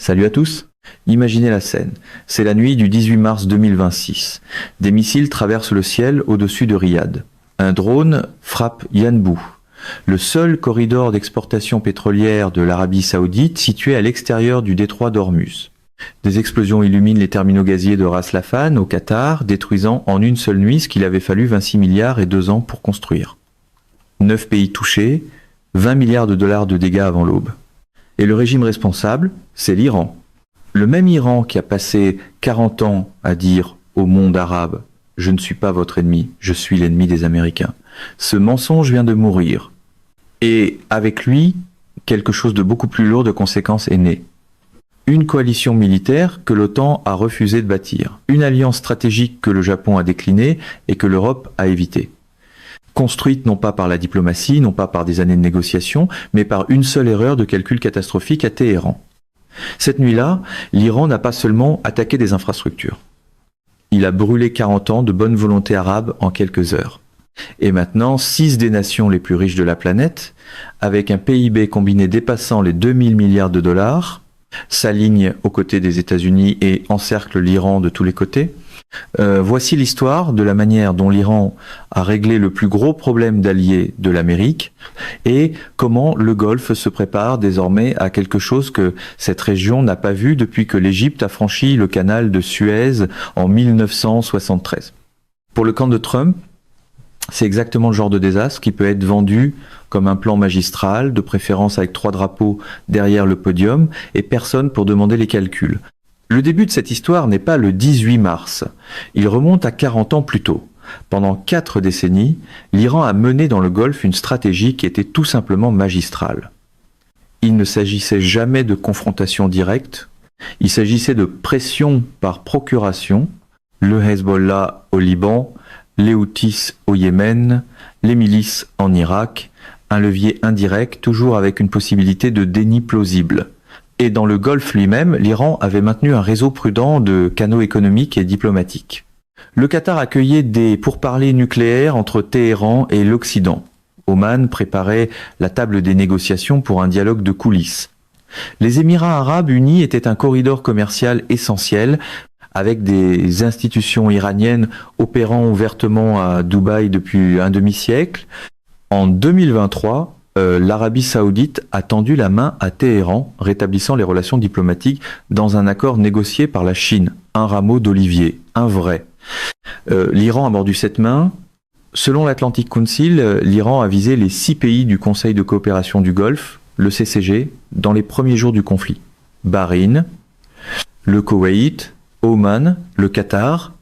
Salut à tous. Imaginez la scène. C'est la nuit du 18 mars 2026. Des missiles traversent le ciel au-dessus de Riyad. Un drone frappe Yanbu, le seul corridor d'exportation pétrolière de l'Arabie Saoudite situé à l'extérieur du détroit d'Ormuz. Des explosions illuminent les terminaux gaziers de Ras Laffan au Qatar, détruisant en une seule nuit ce qu'il avait fallu 26 milliards et 2 ans pour construire. 9 pays touchés, 20 milliards de dollars de dégâts avant l'aube. Et le régime responsable, c'est l'Iran. Le même Iran qui a passé 40 ans à dire au monde arabe « Je ne suis pas votre ennemi, je suis l'ennemi des Américains ». Ce mensonge vient de mourir. Et avec lui, quelque chose de beaucoup plus lourd de conséquences est né. Une coalition militaire que l'OTAN a refusé de bâtir. Une alliance stratégique que le Japon a déclinée et que l'Europe a évitée. Construite non pas par la diplomatie, non pas par des années de négociations, mais par une seule erreur de calcul catastrophique à Téhéran. Cette nuit-là, l'Iran n'a pas seulement attaqué des infrastructures. Il a brûlé 40 ans de bonne volonté arabe en quelques heures. Et maintenant, 6 des nations les plus riches de la planète, avec un PIB combiné dépassant les 2000 milliards de dollars, s'alignent aux côtés des États-Unis et encerclent l'Iran de tous les côtés. Voici l'histoire de la manière dont l'Iran a réglé le plus gros problème d'alliés de l'Amérique et comment le Golfe se prépare désormais à quelque chose que cette région n'a pas vu depuis que l'Égypte a franchi le canal de Suez en 1973. Pour le camp de Trump, c'est exactement le genre de désastre qui peut être vendu comme un plan magistral, de préférence avec 3 drapeaux derrière le podium et personne pour demander les calculs. Le début de cette histoire n'est pas le 18 mars, il remonte à 40 ans plus tôt. Pendant 4 décennies, l'Iran a mené dans le Golfe une stratégie qui était tout simplement magistrale. Il ne s'agissait jamais de confrontation directe, il s'agissait de pression par procuration, le Hezbollah au Liban, les Houthis au Yémen, les milices en Irak, un levier indirect, toujours avec une possibilité de déni plausible. Et dans le Golfe lui-même, l'Iran avait maintenu un réseau prudent de canaux économiques et diplomatiques. Le Qatar accueillait des pourparlers nucléaires entre Téhéran et l'Occident. Oman préparait la table des négociations pour un dialogue de coulisses. Les Émirats arabes unis étaient un corridor commercial essentiel, avec des institutions iraniennes opérant ouvertement à Dubaï depuis un demi-siècle. En 2023, l'Arabie Saoudite a tendu la main à Téhéran, rétablissant les relations diplomatiques dans un accord négocié par la Chine. Un rameau d'olivier, un vrai. L'Iran a mordu cette main. Selon l'Atlantic Council, l'Iran a visé les 6 pays du Conseil de coopération du Golfe, le CCG, dans les premiers jours du conflit. Bahreïn, le Koweït, Oman, le Qatar,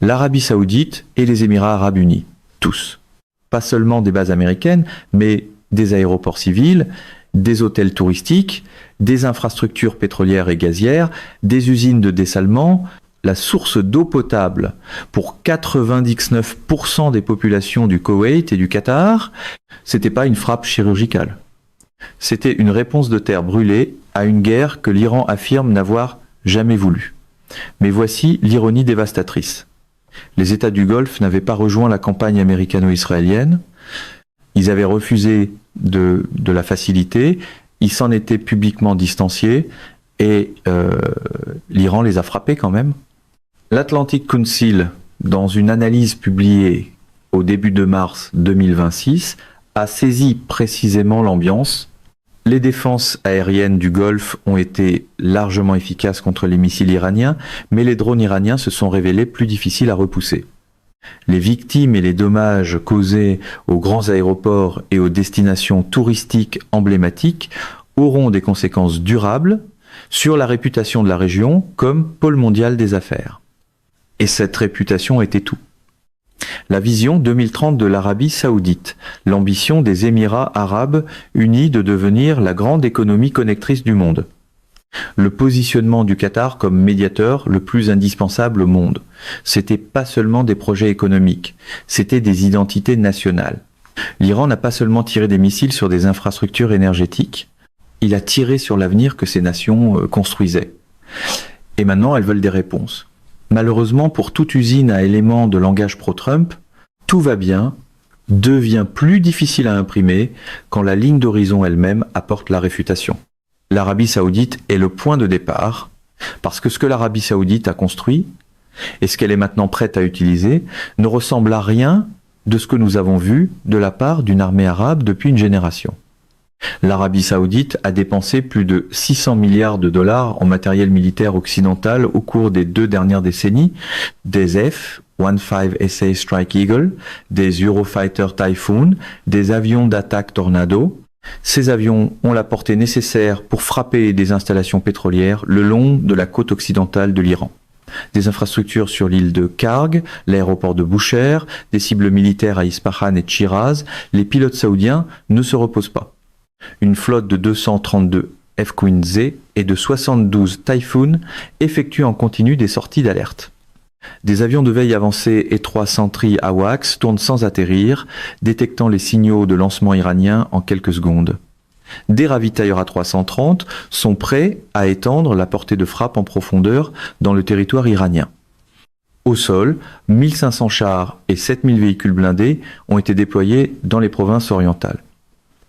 l'Arabie Saoudite et les Émirats arabes unis. Tous. Pas seulement des bases américaines, mais des aéroports civils, des hôtels touristiques, des infrastructures pétrolières et gazières, des usines de dessalement, la source d'eau potable pour 99% des populations du Koweït et du Qatar. C'était pas une frappe chirurgicale. C'était une réponse de terre brûlée à une guerre que l'Iran affirme n'avoir jamais voulu. Mais voici l'ironie dévastatrice. Les États du Golfe n'avaient pas rejoint la campagne américano-israélienne. Ils avaient refusé de la faciliter, ils s'en étaient publiquement distanciés et l'Iran les a frappés quand même. L'Atlantic Council, dans une analyse publiée au début de mars 2026, a saisi précisément l'ambiance. Les défenses aériennes du Golfe ont été largement efficaces contre les missiles iraniens, mais les drones iraniens se sont révélés plus difficiles à repousser. Les victimes et les dommages causés aux grands aéroports et aux destinations touristiques emblématiques auront des conséquences durables sur la réputation de la région comme pôle mondial des affaires. Et cette réputation était tout. La vision 2030 de l'Arabie Saoudite, l'ambition des Émirats arabes unis de devenir la grande économie connectrice du monde. Le positionnement du Qatar comme médiateur le plus indispensable au monde. C'était pas seulement des projets économiques, c'était des identités nationales. L'Iran n'a pas seulement tiré des missiles sur des infrastructures énergétiques, il a tiré sur l'avenir que ces nations construisaient. Et maintenant, elles veulent des réponses. Malheureusement, pour toute usine à éléments de langage pro-Trump, tout va bien, devient plus difficile à imprimer quand la ligne d'horizon elle-même apporte la réfutation. L'Arabie Saoudite est le point de départ, parce que ce que l'Arabie Saoudite a construit, et ce qu'elle est maintenant prête à utiliser, ne ressemble à rien de ce que nous avons vu de la part d'une armée arabe depuis une génération. L'Arabie Saoudite a dépensé plus de 600 milliards de dollars en matériel militaire occidental au cours des 2 dernières décennies, des F-15SA Strike Eagle, des Eurofighter Typhoon, des avions d'attaque Tornado. Ces avions ont la portée nécessaire pour frapper des installations pétrolières le long de la côte occidentale de l'Iran. Des infrastructures sur l'île de Karg, l'aéroport de Boucher, des cibles militaires à Ispahan et Chiraz, les saoudiens ne se reposent pas. Une flotte de 232 F-15Z et de 72 Typhoon effectue en continu des sorties d'alerte. Des avions de veille avancés étroits Sentry AWACS tournent sans atterrir, détectant les signaux de lancement iraniens en quelques secondes. Des ravitailleurs A330 sont prêts à étendre la portée de frappe en profondeur dans le territoire iranien. Au sol, 1500 chars et 7000 véhicules blindés ont été déployés dans les provinces orientales.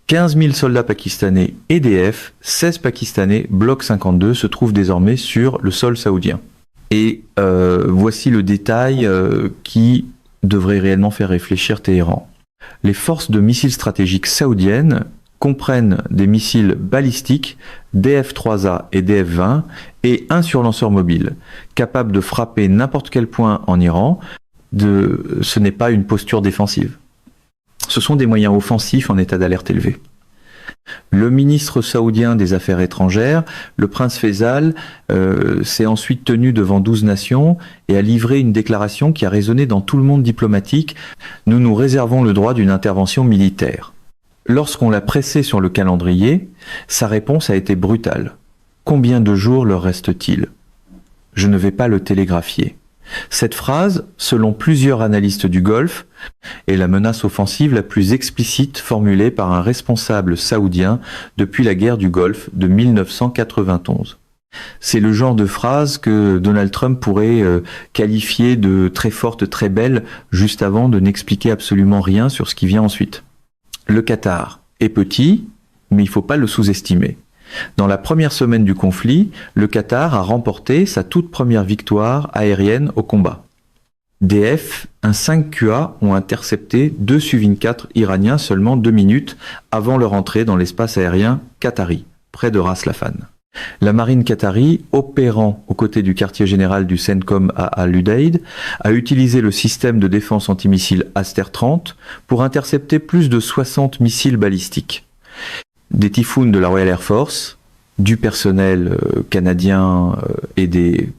15 000 soldats pakistanais et des F-16 pakistanais Bloc 52 se trouvent désormais sur le sol saoudien. Et voici le détail qui devrait réellement faire réfléchir Téhéran. Les forces de missiles stratégiques saoudiennes comprennent des missiles balistiques, DF-3A et DF-20 et un surlanceur mobile, capable de frapper n'importe quel point en Iran. Ce n'est pas une posture défensive. Ce sont des moyens offensifs en état d'alerte élevé. Le ministre saoudien des Affaires étrangères, le prince Faisal, s'est ensuite tenu devant 12 nations et a livré une déclaration qui a résonné dans tout le monde diplomatique. Nous nous réservons le droit d'une intervention militaire. Lorsqu'on l'a pressé sur le calendrier, sa réponse a été brutale. Combien de jours leur reste-t-il ? Je ne vais pas le télégraphier. Cette phrase, selon plusieurs analystes du Golfe, est la menace offensive la plus explicite formulée par un responsable saoudien depuis la guerre du Golfe de 1991. C'est le genre de phrase que Donald Trump pourrait qualifier de très forte, très belle, juste avant de n'expliquer absolument rien sur ce qui vient ensuite. Le Qatar est petit, mais il ne faut pas le sous-estimer. Dans la première semaine du conflit, le Qatar a remporté sa toute première victoire aérienne au combat. Des F-15QA ont intercepté 2 Su-24 iraniens seulement 2 minutes avant leur entrée dans l'espace aérien qatari, près de Ras Laffan. La marine qatari, opérant aux côtés du quartier général du CENTCOM à Al-Udeid, a utilisé le système de défense antimissile Aster-30 pour intercepter plus de 60 missiles balistiques. Des Typhoons de la Royal Air Force, du personnel canadien et des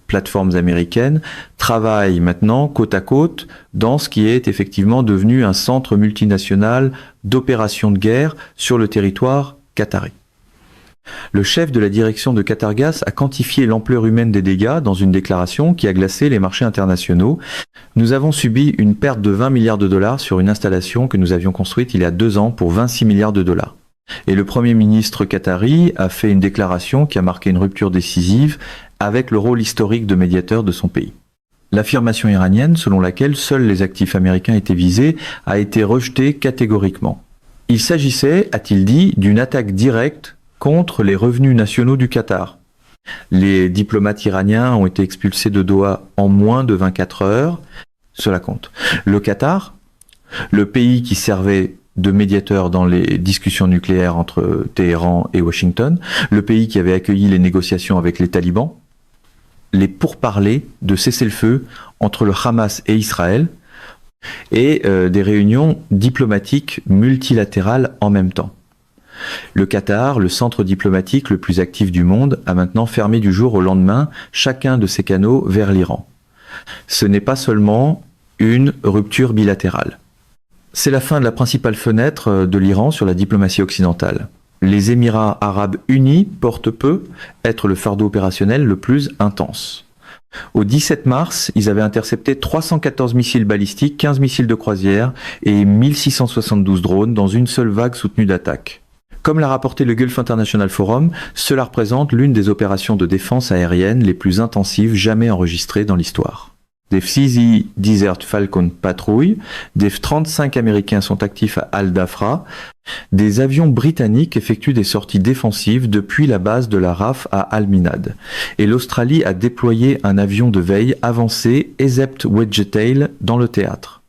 plateformes américaines travaillent maintenant côte à côte dans ce qui est effectivement devenu un centre multinational d'opérations de guerre sur le territoire qatari. Le chef de la direction de Qatargas a quantifié l'ampleur humaine des dégâts dans une déclaration qui a glacé les marchés internationaux. Nous avons subi une perte de 20 milliards de dollars sur une installation que nous avions construite il y a 2 ans pour 26 milliards de dollars. Et le Premier ministre qatari a fait une déclaration qui a marqué une rupture décisive avec le rôle historique de médiateur de son pays. L'affirmation iranienne, selon laquelle seuls les actifs américains étaient visés, a été rejetée catégoriquement. Il s'agissait, a-t-il dit, d'une attaque directe contre les revenus nationaux du Qatar. Les diplomates iraniens ont été expulsés de Doha en moins de 24 heures. Cela compte. Le Qatar, le pays qui servait de médiateur dans les discussions nucléaires entre Téhéran et Washington, le pays qui avait accueilli les négociations avec les talibans, les pourparlers de cessez-le-feu entre le Hamas et Israël, et des réunions diplomatiques multilatérales en même temps. Le Qatar, le centre diplomatique le plus actif du monde, a maintenant fermé du jour au lendemain chacun de ses canaux vers l'Iran. Ce n'est pas seulement une rupture bilatérale. C'est la fin de la principale fenêtre de l'Iran sur la diplomatie occidentale. Les Émirats arabes unis portent peu être le fardeau opérationnel le plus intense. Au 17 mars, ils avaient intercepté 314 missiles balistiques, 15 missiles de croisière et 1672 drones dans une seule vague soutenue d'attaques. Comme l'a rapporté le Gulf International Forum, cela représente l'une des opérations de défense aérienne les plus intensives jamais enregistrées dans l'histoire. Des F-6I Desert Falcon patrouillent, des F-35 américains sont actifs à Al-Dhafra, des avions britanniques effectuent des sorties défensives depuis la base de la RAF à Al-Minhad. Et l'Australie a déployé un avion de veille avancé Ezept Wedgetail dans le théâtre.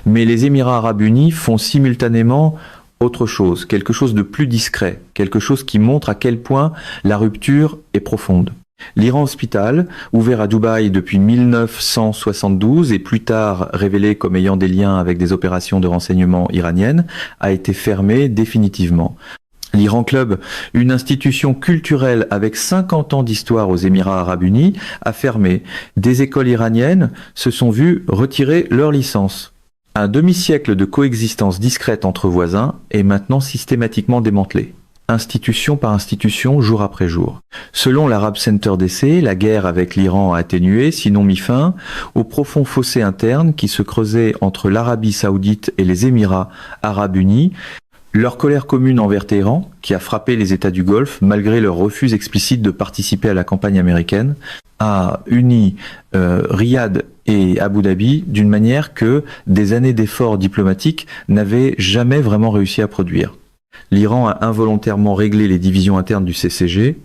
Mais les Émirats arabes unis font simultanément autre chose, quelque chose de plus discret, quelque chose qui montre à quel point la rupture est profonde. L'Iran Hospital, ouvert à Dubaï depuis 1972 et plus tard révélé comme ayant des liens avec des opérations de renseignement iraniennes, a été fermé définitivement. L'Iran Club, une institution culturelle avec 50 ans d'histoire aux Émirats arabes unis, a fermé. Des écoles iraniennes se sont vues retirer leur licence. Un demi-siècle de coexistence discrète entre voisins est maintenant systématiquement démantelé, institution par institution, jour après jour. Selon l'Arab Center d'essai, la guerre avec l'Iran a atténué, sinon mis fin, au profond fossé interne qui se creusait entre l'Arabie saoudite et les Émirats arabes unis. Leur colère commune envers Téhéran, qui a frappé les États du Golfe malgré leur refus explicite de participer à la campagne américaine, a uni Riyad et Abu Dhabi d'une manière que des années d'efforts diplomatiques n'avaient jamais vraiment réussi à produire. L'Iran a involontairement réglé les divisions internes du CCG.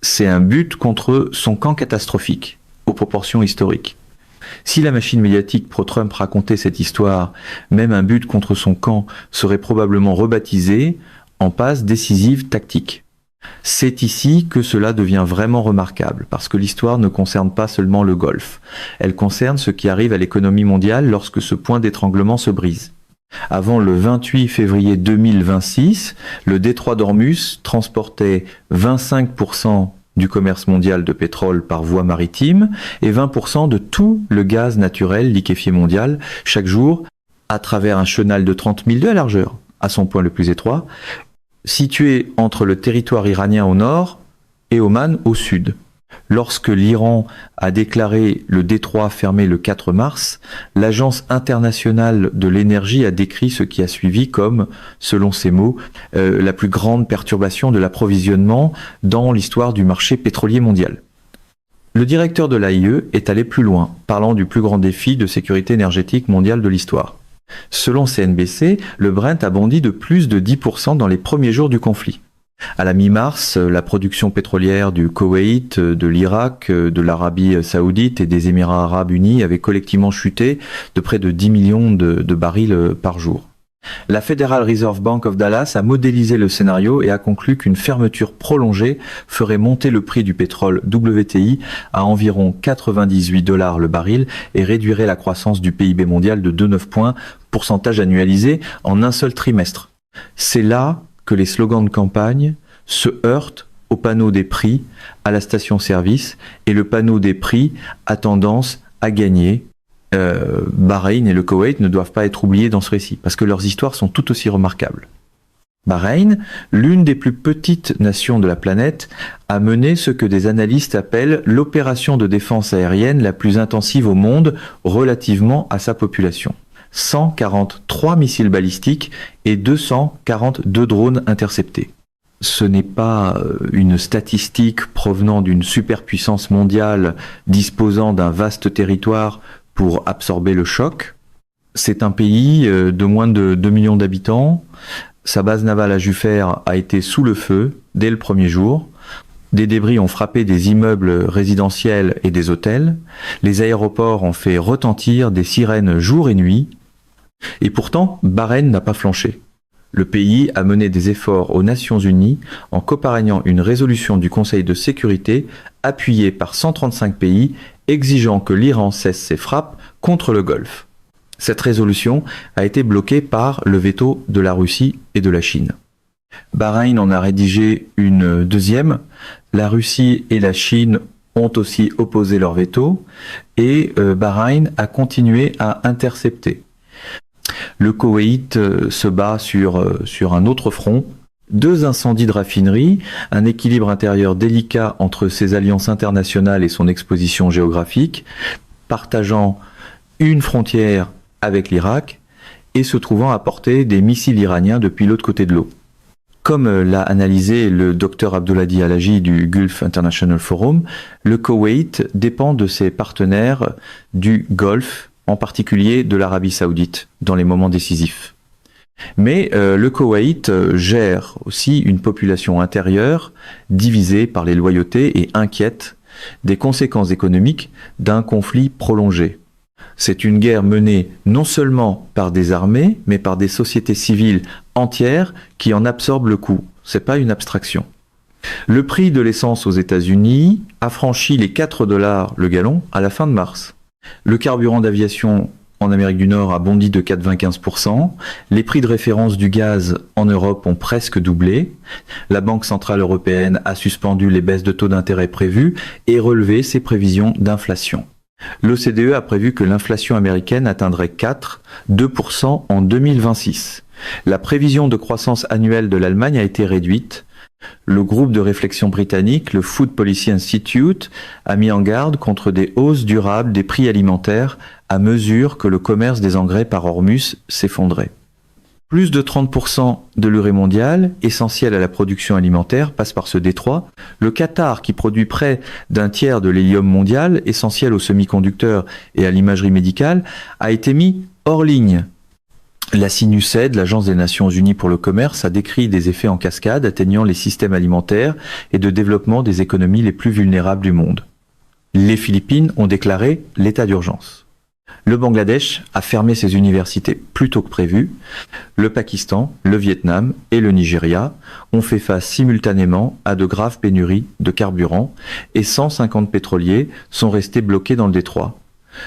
C'est un but contre son camp catastrophique, aux proportions historiques. Si la machine médiatique pro-Trump racontait cette histoire, même un but contre son camp serait probablement rebaptisé en passe décisive tactique. C'est ici que cela devient vraiment remarquable, parce que l'histoire ne concerne pas seulement le Golfe. Elle concerne ce qui arrive à l'économie mondiale lorsque ce point d'étranglement se brise. Avant le 28 février 2026, le détroit d'Ormuz transportait 25% du commerce mondial de pétrole par voie maritime et 20% de tout le gaz naturel liquéfié mondial chaque jour à travers un chenal de 30 milles de largeur, à son point le plus étroit, situé entre le territoire iranien au nord et Oman au sud. Lorsque l'Iran a déclaré le détroit fermé le 4 mars, l'Agence internationale de l'énergie a décrit ce qui a suivi comme, selon ses mots, la plus grande perturbation de l'approvisionnement dans l'histoire du marché pétrolier mondial. Le directeur de l'AIE est allé plus loin, parlant du plus grand défi de sécurité énergétique mondiale de l'histoire. Selon CNBC, le Brent a bondi de plus de 10% dans les premiers jours du conflit. À la mi-mars, la production pétrolière du Koweït, de l'Irak, de l'Arabie saoudite et des Émirats arabes unis avait collectivement chuté de près de 10 millions de barils par jour. La Federal Reserve Bank of Dallas a modélisé le scénario et a conclu qu'une fermeture prolongée ferait monter le prix du pétrole WTI à environ 98 $ le baril et réduirait la croissance du PIB mondial de 2,9 points, pourcentage annualisé en un seul trimestre. C'est là que les slogans de campagne se heurtent au panneau des prix à la station-service et le panneau des prix a tendance à gagner. Bahreïn et le Koweït ne doivent pas être oubliés dans ce récit parce que leurs histoires sont tout aussi remarquables. Bahreïn, l'une des plus petites nations de la planète, a mené ce que des analystes appellent l'opération de défense aérienne la plus intensive au monde relativement à sa population. 143 missiles balistiques et 242 drones interceptés. Ce n'est pas une statistique provenant d'une superpuissance mondiale disposant d'un vaste territoire pour absorber le choc. C'est un pays de moins de 2 millions d'habitants. Sa base navale à Jufer a été sous le feu dès le premier jour. Des débris ont frappé des immeubles résidentiels et des hôtels. Les aéroports ont fait retentir des sirènes jour et nuit. Et pourtant, Bahreïn n'a pas flanché. Le pays a mené des efforts aux Nations Unies en coparragnant une résolution du Conseil de sécurité appuyée par 135 pays exigeant que l'Iran cesse ses frappes contre le Golfe. Cette résolution a été bloquée par le veto de la Russie et de la Chine. Bahreïn en a rédigé une deuxième. La Russie et la Chine ont aussi opposé leur veto et Bahreïn a continué à intercepter. Le Koweït se bat sur un autre front. 2 incendies de raffinerie, un équilibre intérieur délicat entre ses alliances internationales et son exposition géographique, partageant une frontière avec l'Irak et se trouvant à portée des missiles iraniens depuis l'autre côté de l'eau. Comme l'a analysé le Dr Abdulhadi Al-Haji du Gulf International Forum, le Koweït dépend de ses partenaires du Golfe, en particulier de l'Arabie Saoudite, dans les moments décisifs. Mais le Koweït gère aussi une population intérieure divisée par les loyautés et inquiète des conséquences économiques d'un conflit prolongé. C'est une guerre menée non seulement par des armées, mais par des sociétés civiles entières qui en absorbent le coût. C'est pas une abstraction. Le prix de l'essence aux États-Unis a franchi les 4 $ le gallon à la fin de mars. Le carburant d'aviation en Amérique du Nord a bondi de 95%. Les prix de référence du gaz en Europe ont presque doublé. La Banque centrale européenne a suspendu les baisses de taux d'intérêt prévues et relevé ses prévisions d'inflation. L'OCDE a prévu que l'inflation américaine atteindrait 2% en 2026. La prévision de croissance annuelle de l'Allemagne a été réduite. Le groupe de réflexion britannique, le Food Policy Institute, a mis en garde contre des hausses durables des prix alimentaires à mesure que le commerce des engrais par Hormuz s'effondrait. Plus de 30% de l'urée mondiale, essentielle à la production alimentaire, passe par ce détroit. Le Qatar, qui produit près d'un tiers de l'hélium mondial, essentiel aux semi-conducteurs et à l'imagerie médicale, a été mis hors ligne. La SINUCED, l'Agence des Nations Unies pour le commerce, a décrit des effets en cascade atteignant les systèmes alimentaires et de développement des économies les plus vulnérables du monde. Les Philippines ont déclaré l'état d'urgence. Le Bangladesh a fermé ses universités plus tôt que prévu. Le Pakistan, le Vietnam et le Nigeria ont fait face simultanément à de graves pénuries de carburant et 150 pétroliers sont restés bloqués dans le détroit,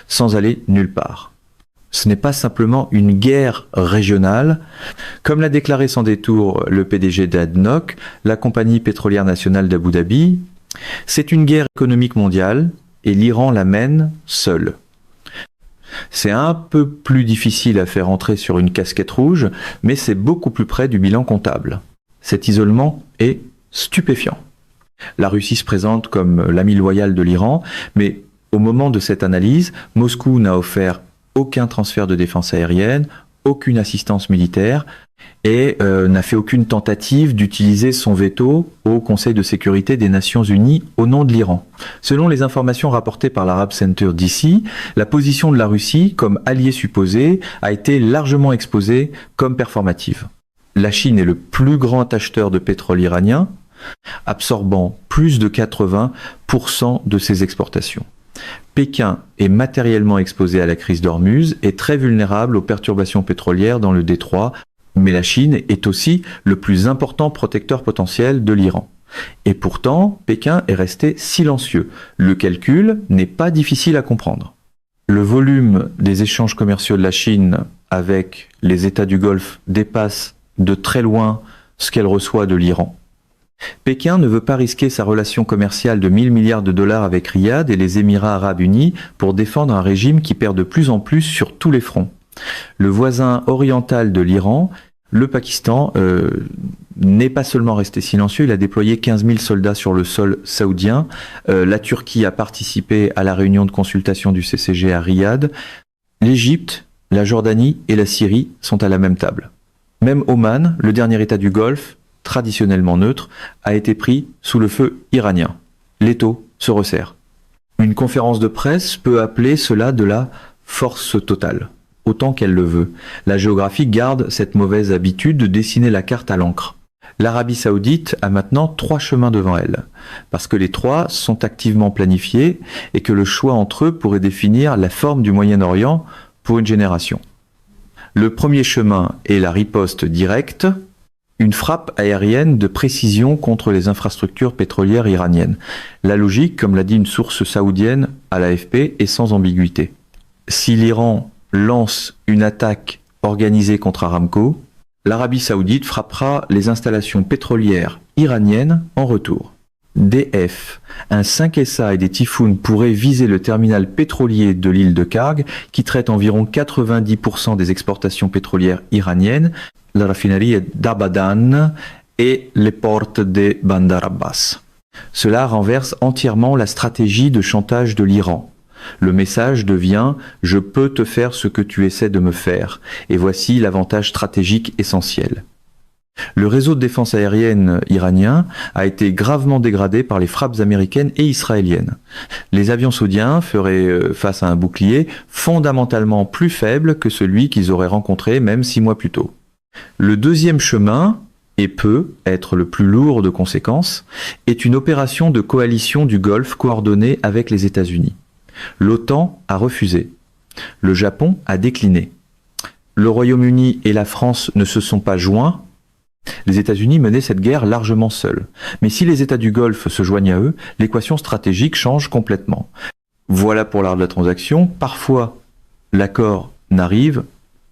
sans aller nulle part. Ce n'est pas simplement une guerre régionale. Comme l'a déclaré sans détour le PDG d'ADNOC, la compagnie pétrolière nationale d'Abu Dhabi, c'est une guerre économique mondiale et l'Iran la mène seul. C'est un peu plus difficile à faire entrer sur une casquette rouge, mais c'est beaucoup plus près du bilan comptable. Cet isolement est stupéfiant. La Russie se présente comme l'ami loyal de l'Iran, mais au moment de cette analyse, Moscou n'a offert aucun transfert de défense aérienne, aucune assistance militaire et n'a fait aucune tentative d'utiliser son veto au Conseil de sécurité des Nations Unies au nom de l'Iran. Selon les informations rapportées par l'Arab Center d'ici, la position de la Russie comme allié supposé a été largement exposée comme performative. La Chine est le plus grand acheteur de pétrole iranien, absorbant plus de 80% de ses exportations. Pékin est matériellement exposé à la crise d'Ormuz et très vulnérable aux perturbations pétrolières dans le détroit, mais la Chine est aussi le plus important protecteur potentiel de l'Iran. Et pourtant, Pékin est resté silencieux. Le calcul n'est pas difficile à comprendre. Le volume des échanges commerciaux de la Chine avec les États du Golfe dépasse de très loin ce qu'elle reçoit de l'Iran. Pékin ne veut pas risquer sa relation commerciale de 1000 milliards de dollars avec Riyad et les Émirats arabes unis pour défendre un régime qui perd de plus en plus sur tous les fronts. Le voisin oriental de l'Iran, le Pakistan, n'est pas seulement resté silencieux, il a déployé 15 000 soldats sur le sol saoudien. La Turquie a participé à la réunion de consultation du CCG à Riyad. L'Égypte, la Jordanie et la Syrie sont à la même table. Même Oman, le dernier État du Golfe, traditionnellement neutre, a été pris sous le feu iranien. L'étau se resserre. Une conférence de presse peut appeler cela de la force totale, autant qu'elle le veut. La géographie garde cette mauvaise habitude de dessiner la carte à l'encre. L'Arabie Saoudite a maintenant 3 chemins devant elle, parce que les 3 sont activement planifiés et que le choix entre eux pourrait définir la forme du Moyen-Orient pour une génération. Le premier chemin est la riposte directe, une frappe aérienne de précision contre les infrastructures pétrolières iraniennes. La logique, comme l'a dit une source saoudienne à l'AFP, est sans ambiguïté. Si l'Iran lance une attaque organisée contre Aramco, l'Arabie Saoudite frappera les installations pétrolières iraniennes en retour. DF, un 5SA et des Typhoons pourraient viser le terminal pétrolier de l'île de Karg, qui traite environ 90% des exportations pétrolières iraniennes, la raffinerie d'Abadan et les portes de Bandar Abbas. Cela renverse entièrement la stratégie de chantage de l'Iran. Le message devient « Je peux te faire ce que tu essaies de me faire » et voici l'avantage stratégique essentiel. Le réseau de défense aérienne iranien a été gravement dégradé par les frappes américaines et israéliennes. Les avions saoudiens feraient face à un bouclier fondamentalement plus faible que celui qu'ils auraient rencontré même 6 mois plus tôt. Le deuxième chemin, et peut être le plus lourd de conséquences, est une opération de coalition du Golfe coordonnée avec les États-Unis. L'OTAN a refusé. Le Japon a décliné. Le Royaume-Uni et la France ne se sont pas joints. Les États-Unis menaient cette guerre largement seuls. Mais si les États du Golfe se joignent à eux, l'équation stratégique change complètement. Voilà pour l'art de la transaction. Parfois, l'accord n'arrive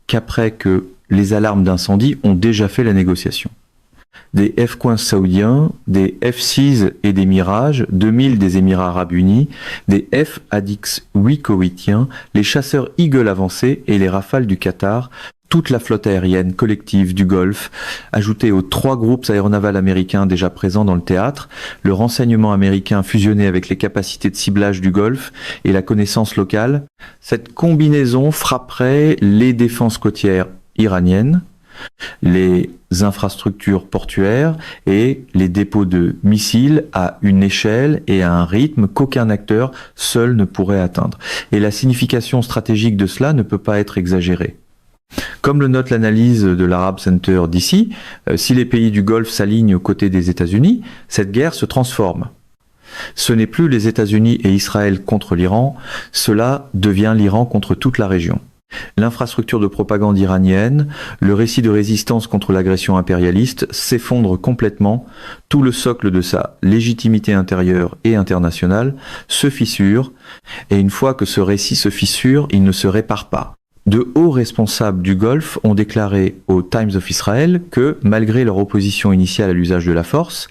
qu'après que les alarmes d'incendie ont déjà fait la négociation. Des F-15 saoudiens, des F-6 et des Mirage, 2000 des Émirats arabes unis, des F-ADX-8 koweïtiens, les chasseurs Eagle avancés et les Rafales du Qatar, toute la flotte aérienne collective du Golfe, ajoutée aux 3 groupes aéronavals américains déjà présents dans le théâtre, le renseignement américain fusionné avec les capacités de ciblage du Golfe et la connaissance locale, cette combinaison frapperait les défenses côtières iraniennes, les infrastructures portuaires et les dépôts de missiles à une échelle et à un rythme qu'aucun acteur seul ne pourrait atteindre. Et la signification stratégique de cela ne peut pas être exagérée. Comme le note l'analyse de l'Arab Center d'ici, si les pays du Golfe s'alignent aux côtés des États-Unis, cette guerre se transforme. Ce n'est plus les États-Unis et Israël contre l'Iran, cela devient l'Iran contre toute la région. L'infrastructure de propagande iranienne, le récit de résistance contre l'agression impérialiste s'effondre complètement, tout le socle de sa légitimité intérieure et internationale se fissure, et une fois que ce récit se fissure, il ne se répare pas. De hauts responsables du Golfe ont déclaré au Times of Israel que, malgré leur opposition initiale à l'usage de la force,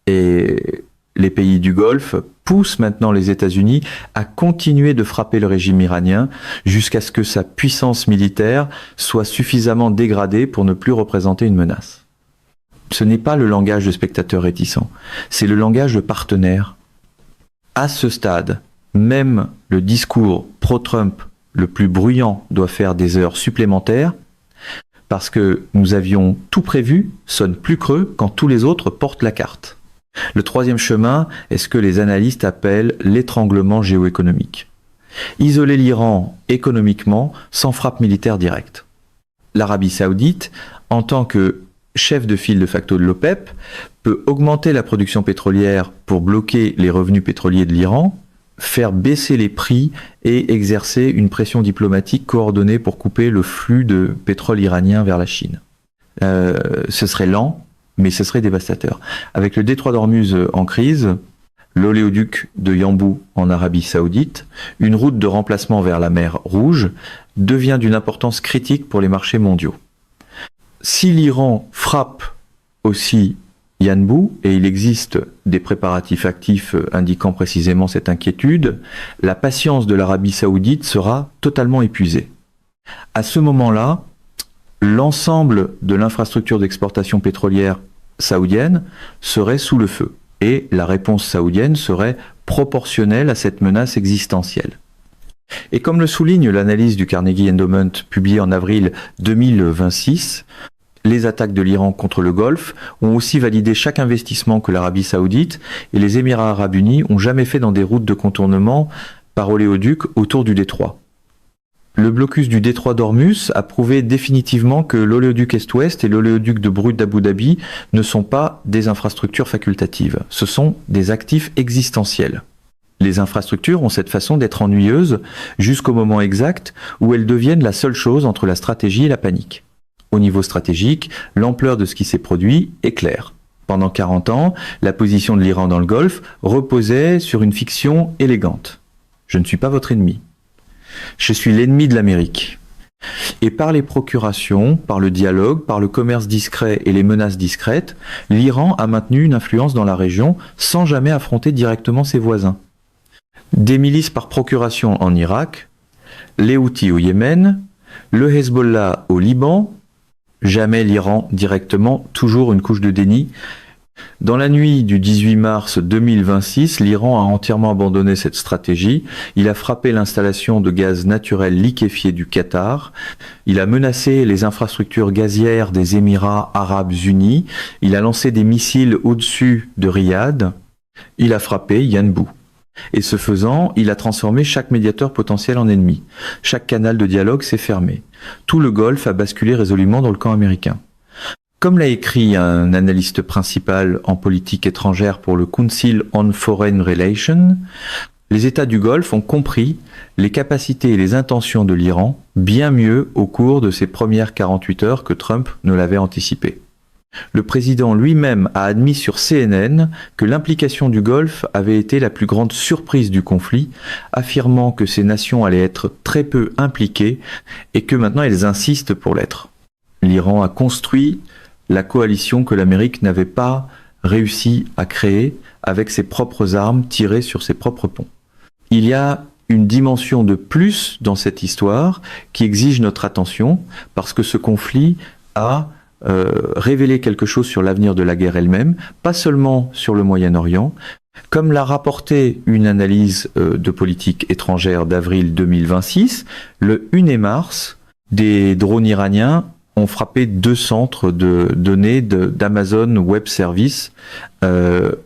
et les pays du Golfe poussent maintenant les États-Unis à continuer de frapper le régime iranien jusqu'à ce que sa puissance militaire soit suffisamment dégradée pour ne plus représenter une menace. Ce n'est pas le langage de spectateurs réticents, c'est le langage de partenaires. À ce stade, même le discours pro-Trump le plus bruyant doit faire des heures supplémentaires parce que nous avions tout prévu sonne plus creux quand tous les autres portent la carte. Le troisième chemin est ce que les analystes appellent l'étranglement géoéconomique. Isoler l'Iran économiquement sans frappe militaire directe. L'Arabie saoudite, en tant que chef de file de facto de l'OPEP, peut augmenter la production pétrolière pour bloquer les revenus pétroliers de l'Iran, faire baisser les prix et exercer une pression diplomatique coordonnée pour couper le flux de pétrole iranien vers la Chine. Ce serait lent, mais ce serait dévastateur. Avec le détroit d'Ormuz en crise, l'oléoduc de Yanbu en Arabie saoudite, une route de remplacement vers la mer Rouge devient d'une importance critique pour les marchés mondiaux. Si l'Iran frappe aussi Yanbu, et il existe des préparatifs actifs indiquant précisément cette inquiétude, la patience de l'Arabie saoudite sera totalement épuisée. À ce moment-là, l'ensemble de l'infrastructure d'exportation pétrolière saoudienne serait sous le feu et la réponse saoudienne serait proportionnelle à cette menace existentielle. Et comme le souligne l'analyse du Carnegie Endowment publiée en avril 2026, les attaques de l'Iran contre le Golfe ont aussi validé chaque investissement que l'Arabie saoudite et les Émirats arabes unis ont jamais fait dans des routes de contournement par oléoduc autour du détroit. Le blocus du détroit d'Ormuz a prouvé définitivement que l'oléoduc Est-Ouest et l'oléoduc de Brut d'Abu Dhabi ne sont pas des infrastructures facultatives, ce sont des actifs existentiels. Les infrastructures ont cette façon d'être ennuyeuses jusqu'au moment exact où elles deviennent la seule chose entre la stratégie et la panique. Au niveau stratégique, l'ampleur de ce qui s'est produit est claire. Pendant 40 ans, la position de l'Iran dans le Golfe reposait sur une fiction élégante. Je ne suis pas votre ennemi. Je suis l'ennemi de l'Amérique. Et par les procurations, par le dialogue, par le commerce discret et les menaces discrètes, l'Iran a maintenu une influence dans la région sans jamais affronter directement ses voisins. Des milices par procuration en Irak, les Houthis au Yémen, le Hezbollah au Liban, jamais l'Iran directement, toujours une couche de déni, Dans la nuit du 18 mars 2026, l'Iran a entièrement abandonné cette stratégie. Il a frappé l'installation de gaz naturel liquéfié du Qatar. Il a menacé les infrastructures gazières des Émirats arabes unis. Il a lancé des missiles au-dessus de Riyad. Il a frappé Yanbu. Et ce faisant, il a transformé chaque médiateur potentiel en ennemi. Chaque canal de dialogue s'est fermé. Tout le Golfe a basculé résolument dans le camp américain. Comme l'a écrit un analyste principal en politique étrangère pour le Council on Foreign Relations, les États du Golfe ont compris les capacités et les intentions de l'Iran bien mieux au cours de ces premières 48 heures que Trump ne l'avait anticipé. Le président lui-même a admis sur CNN que l'implication du Golfe avait été la plus grande surprise du conflit, affirmant que ces nations allaient être très peu impliquées et que maintenant elles insistent pour l'être. L'Iran a construit la coalition que l'Amérique n'avait pas réussi à créer avec ses propres armes tirées sur ses propres ponts. Il y a une dimension de plus dans cette histoire qui exige notre attention parce que ce conflit a révélé quelque chose sur l'avenir de la guerre elle-même, pas seulement sur le Moyen-Orient. Comme l'a rapporté une analyse de politique étrangère d'avril 2026, le 1er mars, des drones iraniens ont frappé 2 centres de données d'Amazon Web Services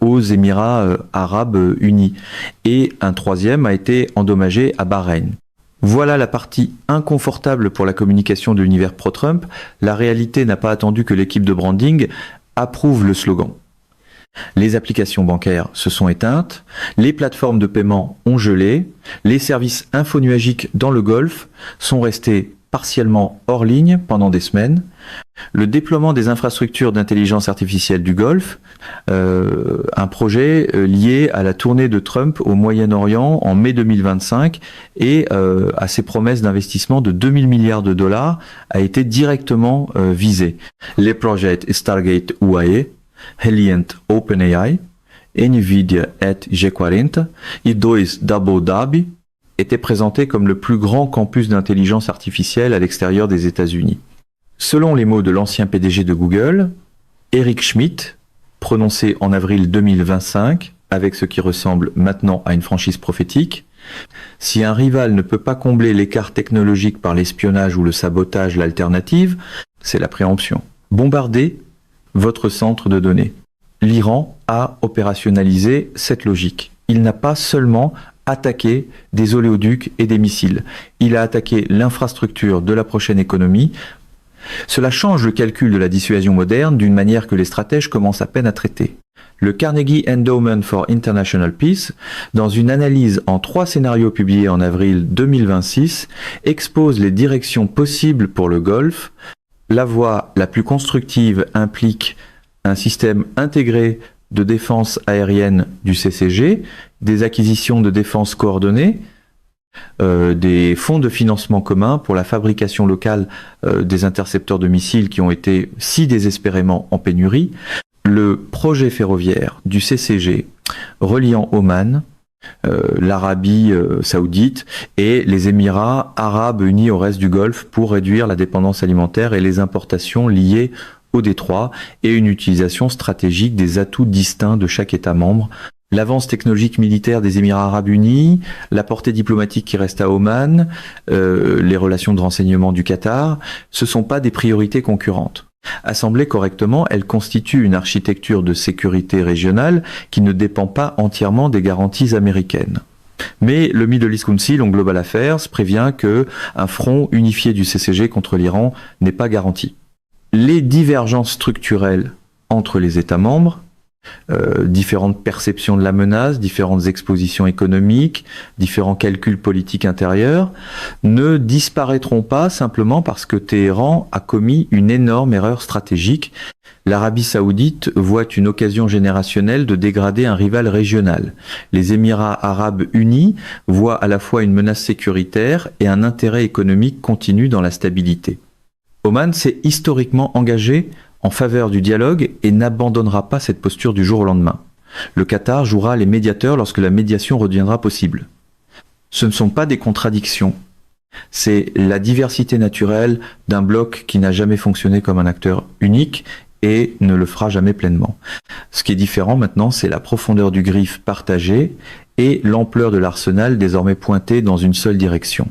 aux Émirats arabes unis. Et un 3e a été endommagé à Bahreïn. Voilà la partie inconfortable pour la communication de l'univers pro-Trump. La réalité n'a pas attendu que l'équipe de branding approuve le slogan. Les applications bancaires se sont éteintes, les plateformes de paiement ont gelé, les services infonuagiques dans le Golfe sont restés partiellement hors ligne pendant des semaines. Le déploiement des infrastructures d'intelligence artificielle du Golfe, un projet lié à la tournée de Trump au Moyen-Orient en mai 2025 et à ses promesses d'investissement de 2000 milliards de dollars, a été directement visé. Les projets Stargate UAE, Helient OpenAI, NVIDIA et G40 et 2 d'Abu Dhabi était présenté comme le plus grand campus d'intelligence artificielle à l'extérieur des États-Unis. Selon les mots de l'ancien PDG de Google, Eric Schmidt, prononcé en avril 2025, avec ce qui ressemble maintenant à une franchise prophétique, si un rival ne peut pas combler l'écart technologique par l'espionnage ou le sabotage, l'alternative, c'est la préemption. Bombardez votre centre de données. L'Iran a opérationnalisé cette logique. Il n'a pas seulement attaqué des oléoducs et des missiles. Il a attaqué l'infrastructure de la prochaine économie. Cela change le calcul de la dissuasion moderne d'une manière que les stratèges commencent à peine à traiter. Le Carnegie Endowment for International Peace, dans une analyse en 3 scénarios publiés en avril 2026, expose les directions possibles pour le Golfe. La voie la plus constructive implique un système intégré de défense aérienne du CCG, des acquisitions de défense coordonnées, des fonds de financement communs pour la fabrication locale des intercepteurs de missiles qui ont été si désespérément en pénurie, le projet ferroviaire du CCG reliant Oman, l'Arabie saoudite et les Émirats arabes unis au reste du Golfe pour réduire la dépendance alimentaire et les importations liées au détroit et une utilisation stratégique des atouts distincts de chaque État membre. L'avance technologique militaire des Émirats arabes unis, la portée diplomatique qui reste à Oman, les relations de renseignement du Qatar, ce ne sont pas des priorités concurrentes. Assemblée correctement, elles constituent une architecture de sécurité régionale qui ne dépend pas entièrement des garanties américaines. Mais le Middle East Council on Global Affairs prévient qu'un front unifié du CCG contre l'Iran n'est pas garanti. Les divergences structurelles entre les États membres, différentes perceptions de la menace, différentes expositions économiques, différents calculs politiques intérieurs, ne disparaîtront pas simplement parce que Téhéran a commis une énorme erreur stratégique. L'Arabie saoudite voit une occasion générationnelle de dégrader un rival régional. Les Émirats arabes unis voient à la fois une menace sécuritaire et un intérêt économique continu dans la stabilité. Oman s'est historiquement engagé en faveur du dialogue et n'abandonnera pas cette posture du jour au lendemain. Le Qatar jouera les médiateurs lorsque la médiation redeviendra possible. Ce ne sont pas des contradictions, c'est la diversité naturelle d'un bloc qui n'a jamais fonctionné comme un acteur unique et ne le fera jamais pleinement. Ce qui est différent maintenant, c'est la profondeur du griffe partagée et l'ampleur de l'arsenal désormais pointée dans une seule direction.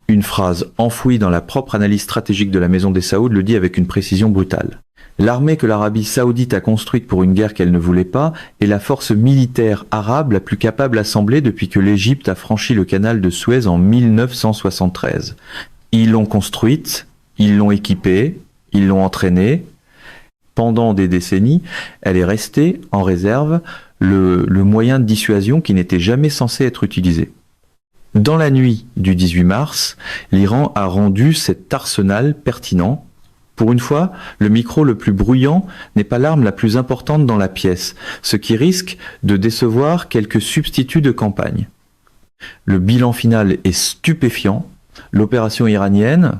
Une phrase enfouie dans la propre analyse stratégique de la Maison des Saouds le dit avec une précision brutale. L'armée que l'Arabie saoudite a construite pour une guerre qu'elle ne voulait pas est la force militaire arabe la plus capable assemblée depuis que l'Égypte a franchi le canal de Suez en 1973. Ils l'ont construite, ils l'ont équipée, ils l'ont entraînée. Pendant des décennies, elle est restée en réserve le moyen de dissuasion qui n'était jamais censé être utilisé. Dans la nuit du 18 mars, l'Iran a rendu cet arsenal pertinent. Pour une fois, le micro le plus bruyant n'est pas l'arme la plus importante dans la pièce, ce qui risque de décevoir quelques substituts de campagne. Le bilan final est stupéfiant. L'opération iranienne,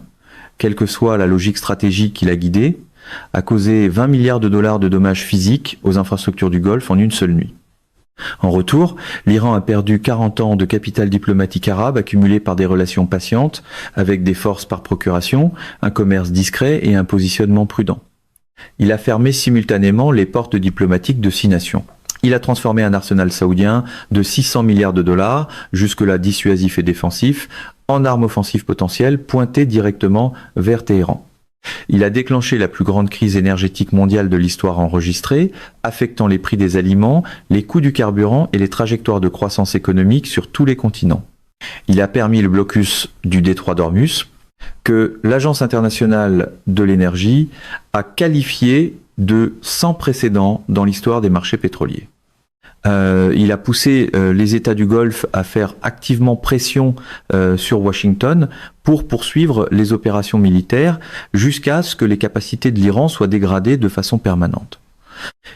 quelle que soit la logique stratégique qui l'a guidée, a causé 20 milliards de dollars de dommages physiques aux infrastructures du Golfe en une seule nuit. En retour, l'Iran a perdu 40 ans de capital diplomatique arabe accumulé par des relations patientes, avec des forces par procuration, un commerce discret et un positionnement prudent. Il a fermé simultanément les portes diplomatiques de 6 nations. Il a transformé un arsenal saoudien de 600 milliards de dollars, jusque-là dissuasif et défensif, en arme offensive potentielle pointée directement vers Téhéran. Il a déclenché la plus grande crise énergétique mondiale de l'histoire enregistrée, affectant les prix des aliments, les coûts du carburant et les trajectoires de croissance économique sur tous les continents. Il a permis le blocus du détroit d'Ormuz, que l'Agence internationale de l'énergie a qualifié de sans précédent dans l'histoire des marchés pétroliers. Il a poussé les États du Golfe à faire activement pression sur Washington pour poursuivre les opérations militaires jusqu'à ce que les capacités de l'Iran soient dégradées de façon permanente.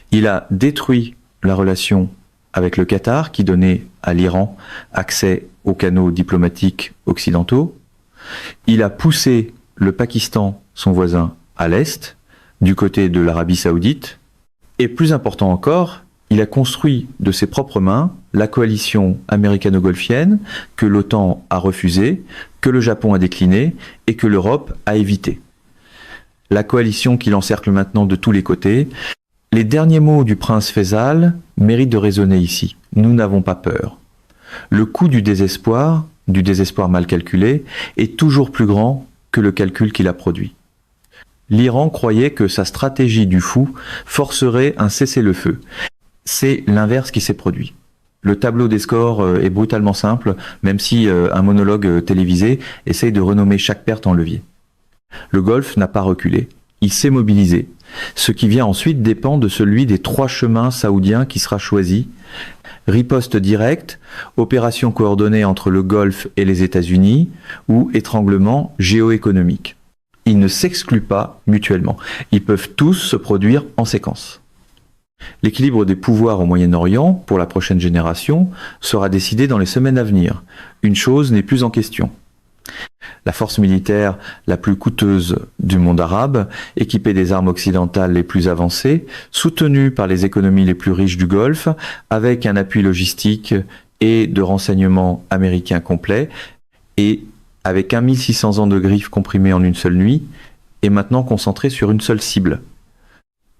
Il a détruit la relation avec le Qatar qui donnait à l'Iran accès aux canaux diplomatiques occidentaux. Il a poussé le Pakistan, son voisin, à l'est, du côté de l'Arabie saoudite. Et plus important encore, il a construit de ses propres mains la coalition américano-golfienne que l'OTAN a refusée, que le Japon a déclinée et que l'Europe a évitée. La coalition qui l'encercle maintenant de tous les côtés. Les derniers mots du prince Faisal méritent de résonner ici. Nous n'avons pas peur. Le coût du désespoir mal calculé, est toujours plus grand que le calcul qu'il a produit. L'Iran croyait que sa stratégie du fou forcerait un cessez-le-feu. C'est l'inverse qui s'est produit. Le tableau des scores est brutalement simple, même si un monologue télévisé essaye de renommer chaque perte en levier. Le Golfe n'a pas reculé, il s'est mobilisé. Ce qui vient ensuite dépend de celui des 3 chemins saoudiens qui sera choisi. Riposte directe, opération coordonnée entre le Golfe et les États-Unis, ou étranglement géoéconomique. Ils ne s'excluent pas mutuellement. Ils peuvent tous se produire en séquence. L'équilibre des pouvoirs au Moyen-Orient, pour la prochaine génération, sera décidé dans les semaines à venir. Une chose n'est plus en question. La force militaire la plus coûteuse du monde arabe, équipée des armes occidentales les plus avancées, soutenue par les économies les plus riches du Golfe, avec un appui logistique et de renseignement américain complet, et avec 1600 ans de griffes comprimées en une seule nuit, est maintenant concentrée sur une seule cible.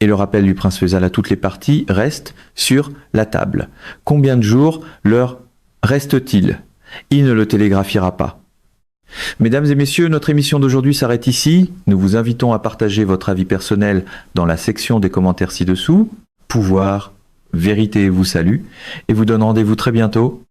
Et le rappel du prince Faisal à toutes les parties reste sur la table. Combien de jours leur reste-t-il? Il ne le télégraphiera pas. Mesdames et messieurs, notre émission d'aujourd'hui s'arrête ici. Nous vous invitons à partager votre avis personnel dans la section des commentaires ci-dessous. Pouvoir, vérité vous salue et vous donne rendez-vous très bientôt